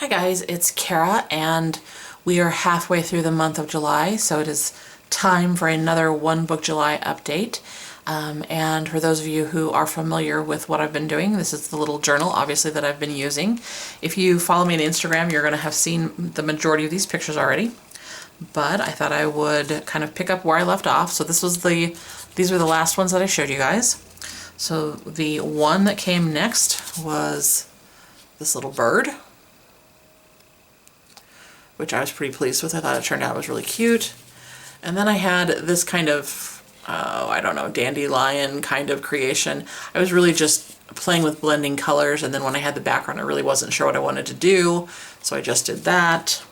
Hi guys, it's Kara and we are halfway through the month of July, so it is time for another One Book July update. And for those of you who are familiar with what I've been doing, this is the little journal, obviously, that I've been using. If you follow me on Instagram, you're going to have seen the majority of these pictures already. But I thought I would kind of pick up where I left off. So these were the last ones that I showed you guys. So the one that came next was this little bird, which I was pretty pleased with. I thought it turned out was really cute. And then I had this kind of, I don't know, dandelion kind of creation. I was really just playing with blending colors, and then when I had the background, I really wasn't sure what I wanted to do, so I just did that.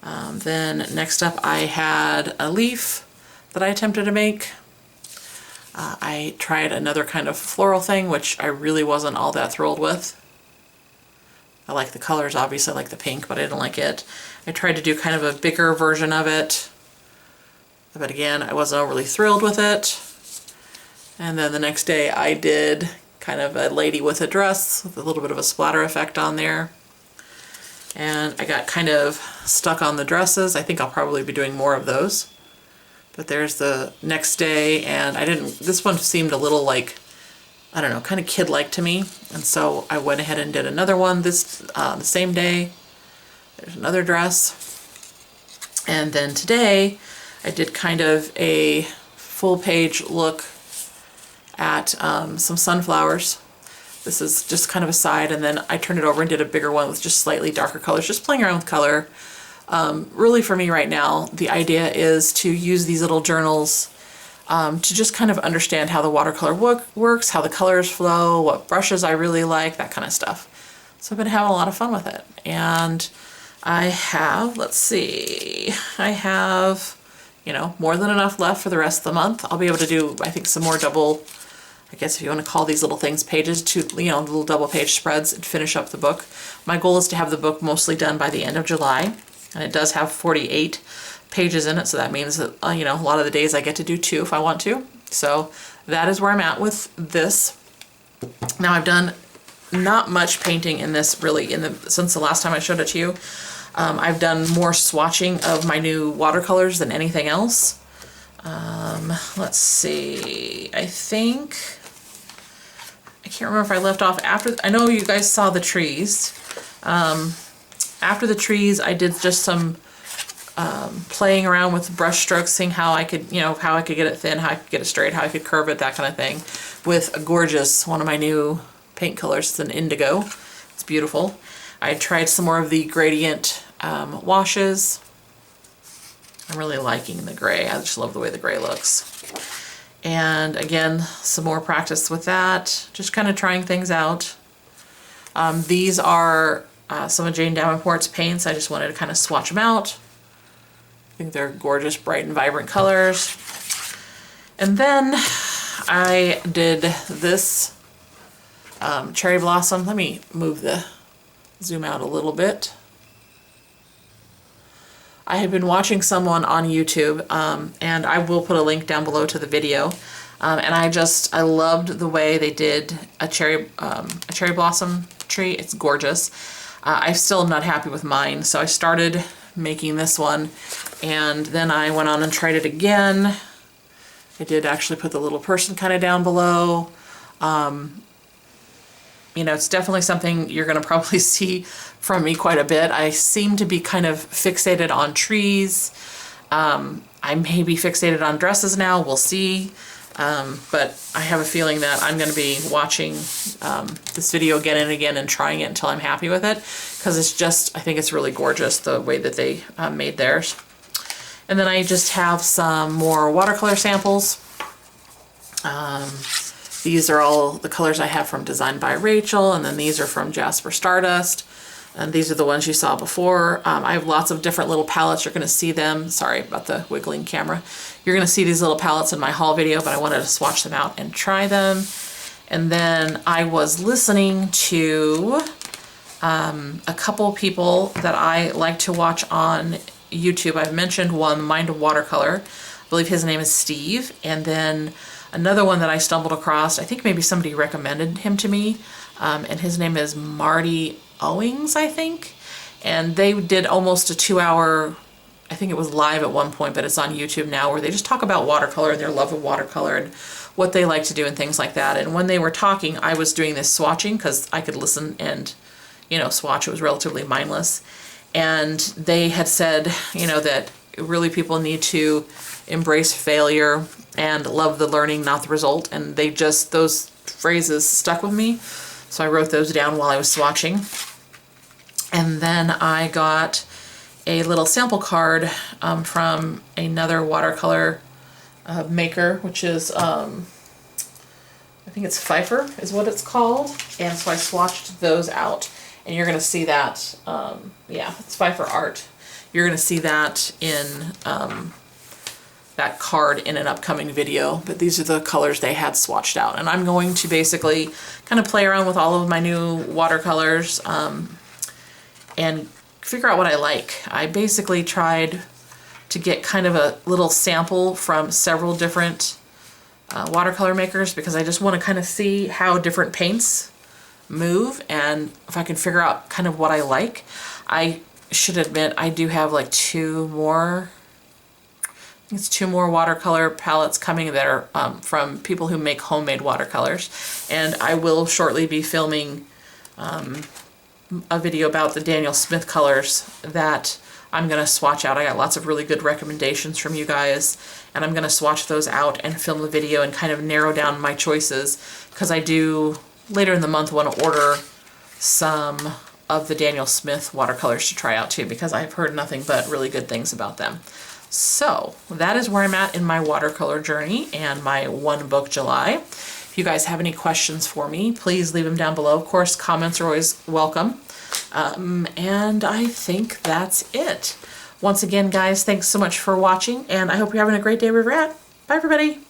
Then next up I had a leaf that I attempted to make. I tried another kind of floral thing, which I really wasn't all that thrilled with. I like the colors, obviously I like the pink, but I didn't like it. I tried to do kind of a bigger version of it, but again, I wasn't overly thrilled with it. And then the next day I did kind of a lady with a dress with a little bit of a splatter effect on there. And I got kind of stuck on the dresses. I think I'll probably be doing more of those. But there's the next day, and this one seemed a little like, I don't know, kind of kid-like to me, and so I went ahead and did another one the same day. There's another dress. And then today I did kind of a full-page look at some sunflowers. This is just kind of a side, and then I turned it over and did a bigger one with just slightly darker colors, just playing around with color. Really for me right now, the idea is to use these little journals to just kind of understand how the watercolor works, how the colors flow, what brushes I really like, that kind of stuff. So I've been having a lot of fun with it. And I have, let's see, I have, more than enough left for the rest of the month. I'll be able to do, I think, some more double, I guess if you want to call these little things pages, little double page spreads and finish up the book. My goal is to have the book mostly done by the end of July. And it does have 48 pages in it, so that means that, a lot of the days I get to do 2 if I want to. So that is where I'm at with this. Now I've done not much painting in this really since the last time I showed it to you. I've done more swatching of my new watercolors than anything else. Let's see, I can't remember if I left off after, I know you guys saw the trees. After the trees, I did just some playing around with brush strokes, seeing how I could, how I could get it thin, how I could get it straight, how I could curve it, that kind of thing, with a gorgeous, one of my new paint colors. It's an indigo. It's beautiful. I tried some more of the gradient washes. I'm really liking the gray. I just love the way the gray looks. And again, some more practice with that, just kind of trying things out. These are some of Jane Davenport's paints. I just wanted to kind of swatch them out. I think they're gorgeous, bright and vibrant colors. And then I did this cherry blossom. Let me zoom out a little bit. I had been watching someone on YouTube, and I will put a link down below to the video. And I loved the way they did a cherry blossom tree. It's gorgeous. I still am not happy with mine, so I started making this one, and then I went on and tried it again. I did actually put the little person kind of down below. It's definitely something you're going to probably see from me quite a bit. I seem to be kind of fixated on trees. I may be fixated on dresses now, we'll see. But I have a feeling that I'm going to be watching this video again and again and trying it until I'm happy with it, because I think it's really gorgeous the way that they made theirs. And then I just have some more watercolor samples. These are all the colors I have from Designed by Rachel, and then these are from Jasper Stardust. And these are the ones you saw before. I have lots of different little palettes. You're going to see them. Sorry about the wiggling camera. You're going to see these little palettes in my haul video, but I wanted to swatch them out and try them. And then I was listening to a couple people that I like to watch on YouTube. I've mentioned one, Mind of Watercolor. I believe his name is Steve. And then another one that I stumbled across, I think maybe somebody recommended him to me, and his name is Marty Owings, I think. And they did almost a 2-hour, I think it was live at one point, but it's on YouTube now, where they just talk about watercolor and their love of watercolor and what they like to do and things like that. And when they were talking, I was doing this swatching because I could listen and, you know, swatch. It was relatively mindless. And they had said, you know, that really people need to embrace failure and love the learning, not the result. And they just, those phrases stuck with me. So I wrote those down while I was swatching. And then I got a little sample card from another watercolor maker, which is, I think it's Pfeiffer is what it's called. And so I swatched those out. And you're going to see that, yeah, it's Pfeiffer Art. You're going to see that in that card in an upcoming video. But these are the colors they had swatched out. And I'm going to basically kind of play around with all of my new watercolors and figure out what I like. I basically tried to get kind of a little sample from several different watercolor makers because I just want to kind of see how different paints move and if I can figure out kind of what I like. I should admit I do have like two more watercolor palettes coming that are from people who make homemade watercolors, and I will shortly be filming a video about the Daniel Smith colors that I'm going to swatch out. I got lots of really good recommendations from you guys, and I'm going to swatch those out and film a video and kind of narrow down my choices, because I do later in the month want to order some of the Daniel Smith watercolors to try out too, because I've heard nothing but really good things about them. So that is where I'm at in my watercolor journey and my one book July. If you guys have any questions for me, please leave them down below. Of course, comments are always welcome. And I think that's it. Once again, guys, thanks so much for watching, and I hope you're having a great day wherever you're at. Bye, everybody.